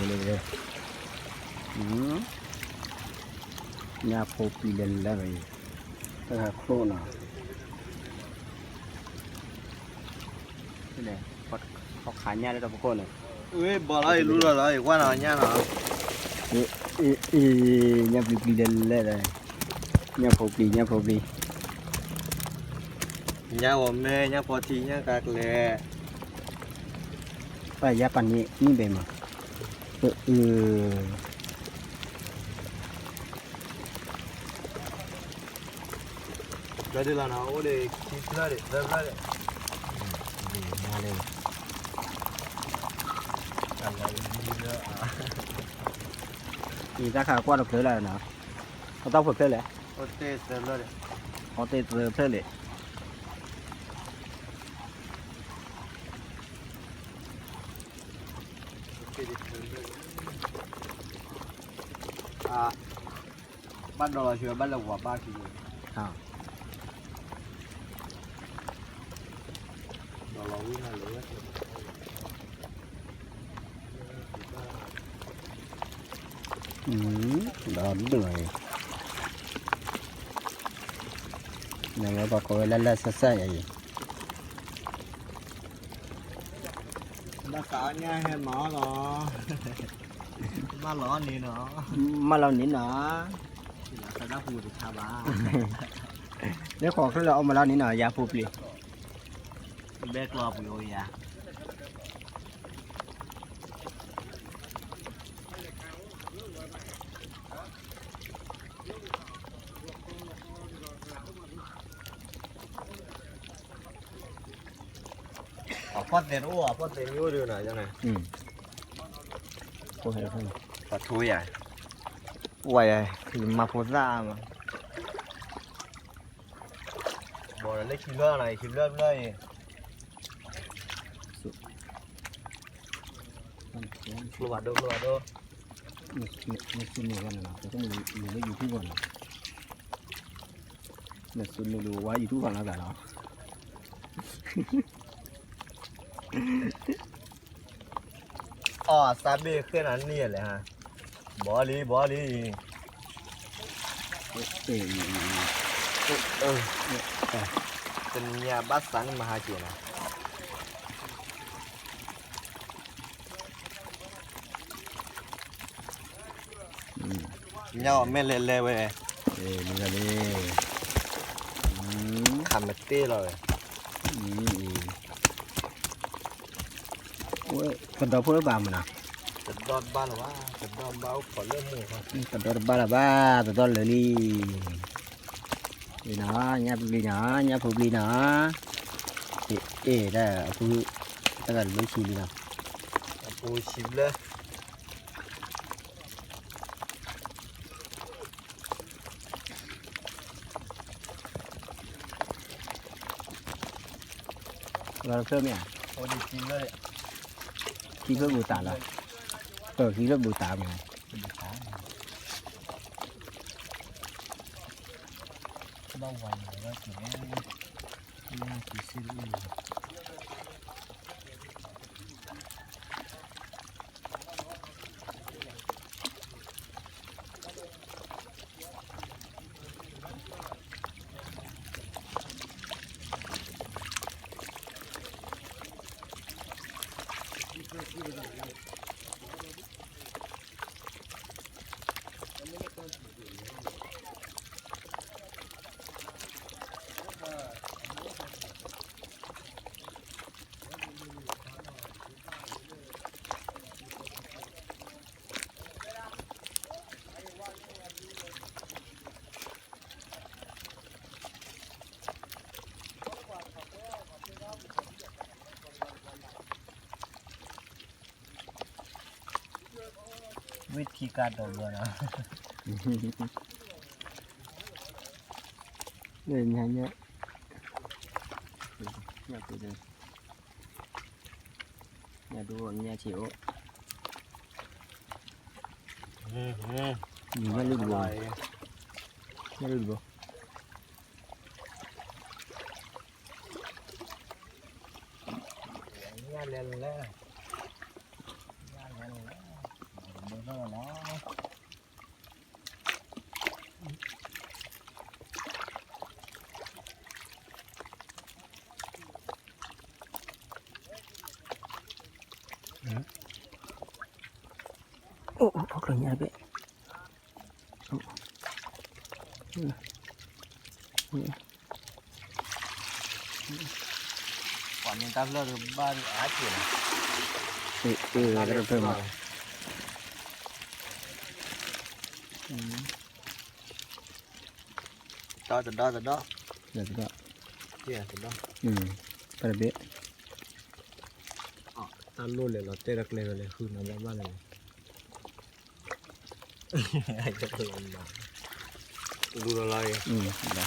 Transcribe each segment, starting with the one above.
เลยnhà phố bị lên là vậy khô nào cái này họ khá nhà đấy đâu có này ui bỏ lại lú rồi qua nào nha nào nhà bị lên là đây nhà phố bị nhà bom nè nhà phò thi nhà cạc lệ phải nhà pan như vậy mà cái đi là nào để chít ra đấy ra đấy nhà đây thì ra khá qua được thế là nào họ tao phật thế lẽ ô tê ra đấy họ tê thế lẽ à bắt đầu là chưa bắt đầu quả ba kỳ à đó là uống là lửa đó đúng rồi này bà coi là sát vậy đã cả nha hay nó nó má lỏ nè nó mà lâu nín nó là phải đáp phù được thà bà nếu còn cái là ông mà lâu nín nó giá phục đi bé club rồi à phát tiền yêu được này cho này cô hiểu không phát thui à quay thì mà phốt ra mà bỏ lấy kim lơ này kim lơ đây lu vào đâu mình xin nhiều lần nào tôi có mình lấy YouTube vào nào mình xin nhiều quá YouTube vào là cả đó sabi cái này nè lại ha bỏ điเป็นnhà bát sáng mà hai chuyện này nhau mẹ lê về mình là đi khăm mệt tê rồi phần đầu phốt bà mình à tận đòn ba là ba tận đòn bao khỏi lên mù thôi tận đó ba là ba tận đó là đi nó nhà phục đi nó để ra phụ ta cần mấy chi đi nào phụ chìm lên rồi phơi mẹ ô đi chìm lên khi phơi bù tả là khi phơi bù tả mày bao vòng nó chỉ xin luônวิธีการโดดเรือนะ để nhà nhá nhà tôi đây nhà đua nhà chịu nhà lưng bò nhà lưng bò nhà lên lên เบอร์เท่าไหร่แล้วโอ้พวกเราเนี่ยเบ๊ก่อนนี้ตั้งเลิกบ้านอาเจียน เราเพิ่มมาđó từ đó từ đó เดี๋ยวก็ kia từ đó ปลาเบ๊ะ ta luônเลยเราเตะรักเลยเลยคือน้ำบ้านเลยไอ้เจ้าตัวนี้ดูอะไรได้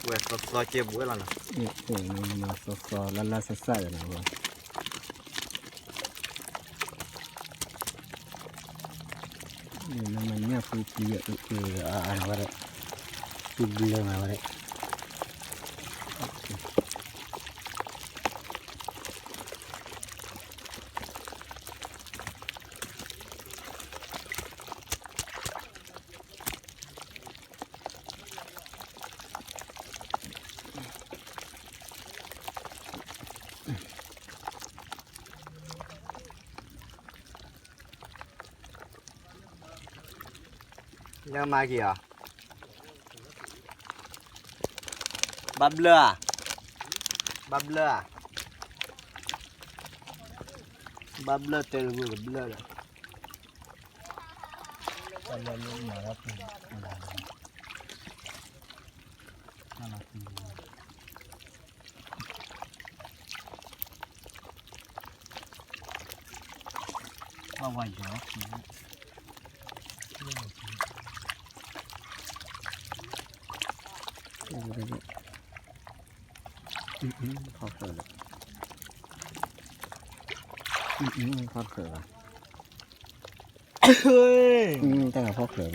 เว้ยซอยเจ็บเว้ยล่ะนะ มาซอลาลาซ่าๆนะว่าnamanya putih anak warai putih anak waraiยังมากี่อ่ะบับเล่บับเล่บับเล่เตลูบับเล่ตอนนี้ลูกหมารับผิดว่าไหวเหรอพอเกิดแล้วพอเกิดแล้วตั้งแต่พอเกิด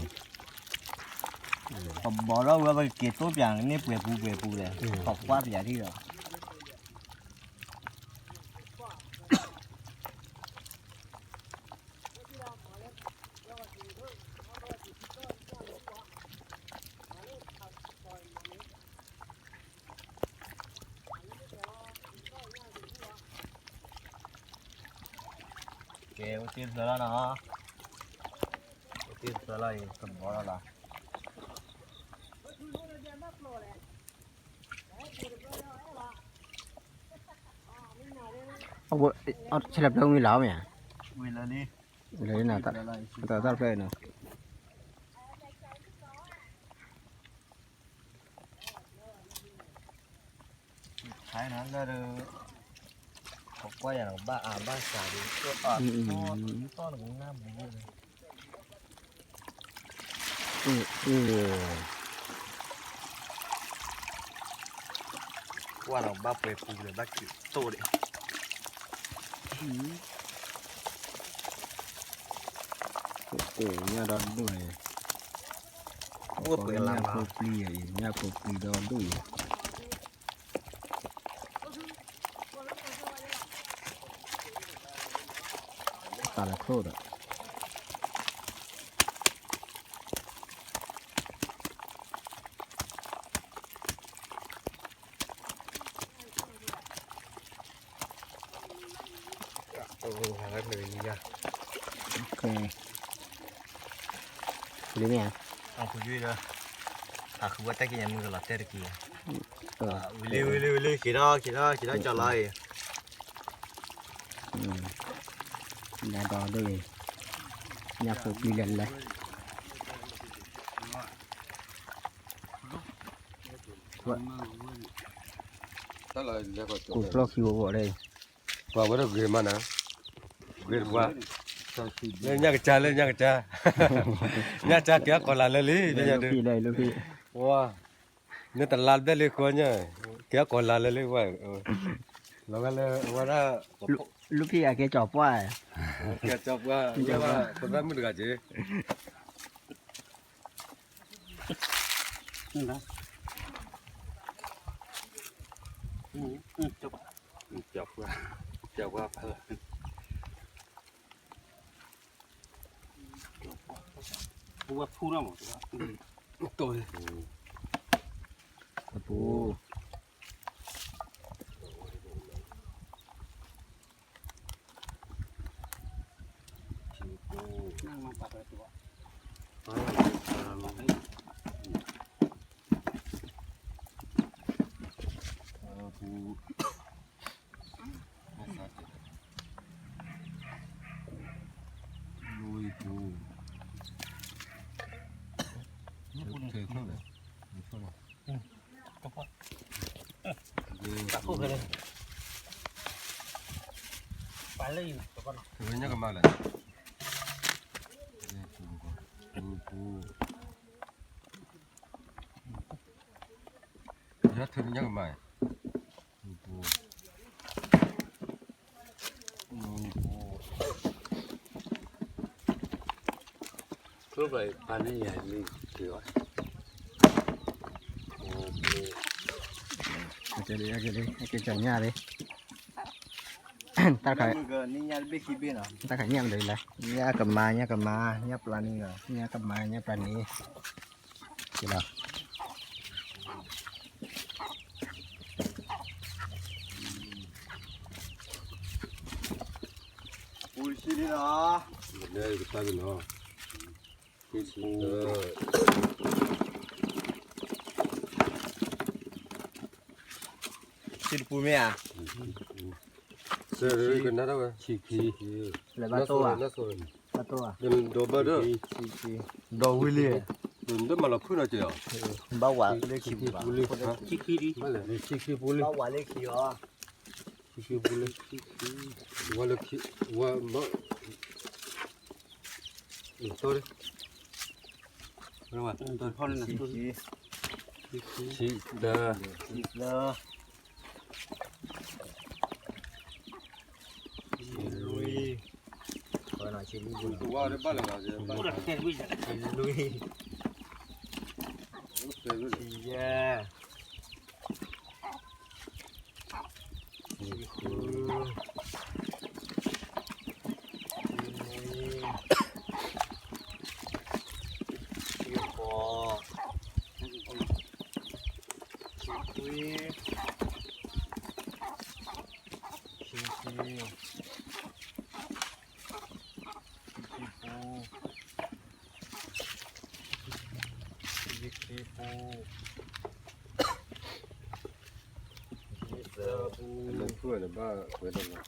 ผมบอกแล้วว่าไปเก็บตัวอย่างนี่เปลือยปูเลยขอบว่าอย่างที่เราเก็บตีนเสร็จแล้วนะตีนเสร็จแล้วสมบูรณ์แล้วเอาฉลับเรื่องวิลาไหมอ่ะ วิลานี่ เลยนะตัดเพลย์นะ ใช่นั้นก็เลยผมว่าอย่างบ้านสาดีก็ต้อนของน้ำมันเลยว่าเราบ้าเปลือยปูเลยบ้ากิ่วโตเลยเนี่ยดอนด้วยเนี่ยโคปลีเนี่ยโคปลีดอนด้วยตาละโคตรโอ้โหหาเลยนี่จ้ะโอเคหรือไงเอาคุยด้วยเลยคือว่าแต่กินยังมือหลับแต่กี้วิลลี่ขี่ได้จะไล่เนี่ยดอนด้วยเนี่ยโคปลีเล่นเลยกูปลอกคิวบ่ได้ว่าว่าเกมนะเกมว่าเล่นยากจ้าเนี่ยจ้าเกี่ยก่อนละเลยเป็นยังไง ลูกพี่ว้าเนี่ยตลาดได้เลยคนเนี่ยเกี่ยก่อนละเลยว่าแล้วก็เลยว่าถ้าลูกพี่อะแกจอบว่าเกี่ยจบว่าคนนั้นไม่รู้กันจีจบว่า เจ้าว่าเพิ่นผู้ว่าผู้น่ะหมดว่าตัวเลย ตะปู นั่งมาปัดตัว ตักเข้าไปเลย ไปเลยตัวก่อน ถือยังกันมาเลยยัดถือยังกันมาทุบไปปานนี้ใหญ่ไม่เกี่ยว cái chả nhà đi ta phải มึงก็นี่ยาเบคีเบน่ะ ta phải nhầm đấy này nhá cầm ma nhá planiน่ะ nhà cầm mai nhà pan ní chỉ là ปูชีนี่เนาะ เนี่ยก็ตายเนาะคือปู ชีปูเมีย เสือเลยกันนะเว้ยชีคี là ba tô à น่าสน ba tô à เดินโดบเด้อ chi ดอกวิเลีย เดินเด้อมาละพื้นเอาเจ้า บ้าหวานเลขขี้ ปูเลยชีคีดิมาเลยชีคีปูเลย บ้าหวานเลขขี้อ๋อ ชีคีปูเลยว่าละคีว่าบ่ตัวเลยรู้ว่าตัวพ่อนี่นะ ชีเด้อ ขี้เลอลุยก็หน่อยชิลุย ตัวว่าได้บ้านละจ้ะบ้านละ ลุย เสือเลย ขี้แย่ขี้คือขี้คอขี้คุยขี้ขี้ขี้ปูขี้เสือปู อันนั้นช่วยนะบ้าเปิดแล้ว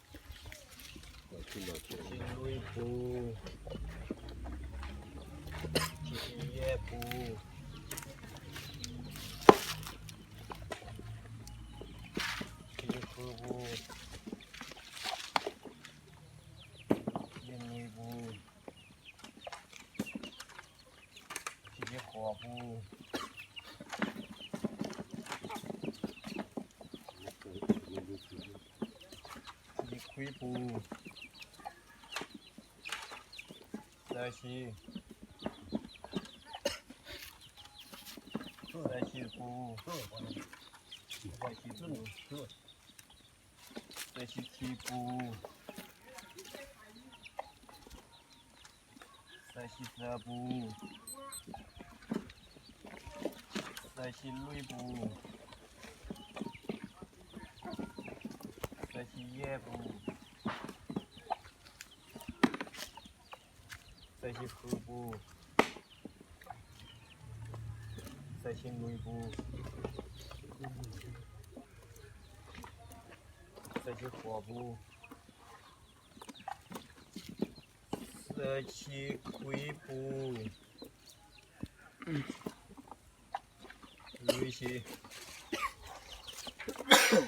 ขึ้นมา ขี้ลุยปูขี้แย่ปูขี้คือปูขี้ลุยปูขี้ขอปูขี้คุยปูเซอชีเซอชีปูเซอชีปูเซอชีคีปูเซอชีเซอปูเซอชีลุยปูเซอชีเย่ปูเซอชีฟูปูเซอชีลุยปูเซอชีขัวปูเซอชีคุยปูลุยชี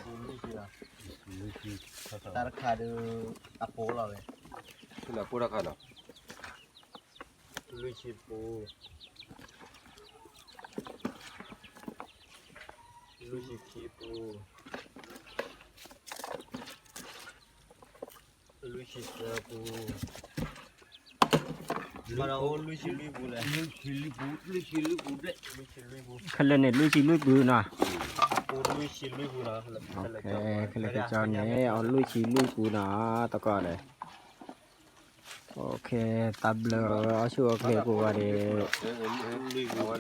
ปูลุยชีละตาคาดูอาโปเราเลย ขึ้นมาปูราคาเนาะ ลุยชีปูลุยชีคีปูลุยชีเสือปู มาเราลุยชิลุยบูเลย ခလနဲ့လူချီလူဘူးနော် ปูลุยชิลุยบูนะ โอเคခလကကြောင်းနေအောင်လူချီလူဘူးနော်တကောလေโอเคตับเลยเอาชัวร์เคกูว่าดิ ลุย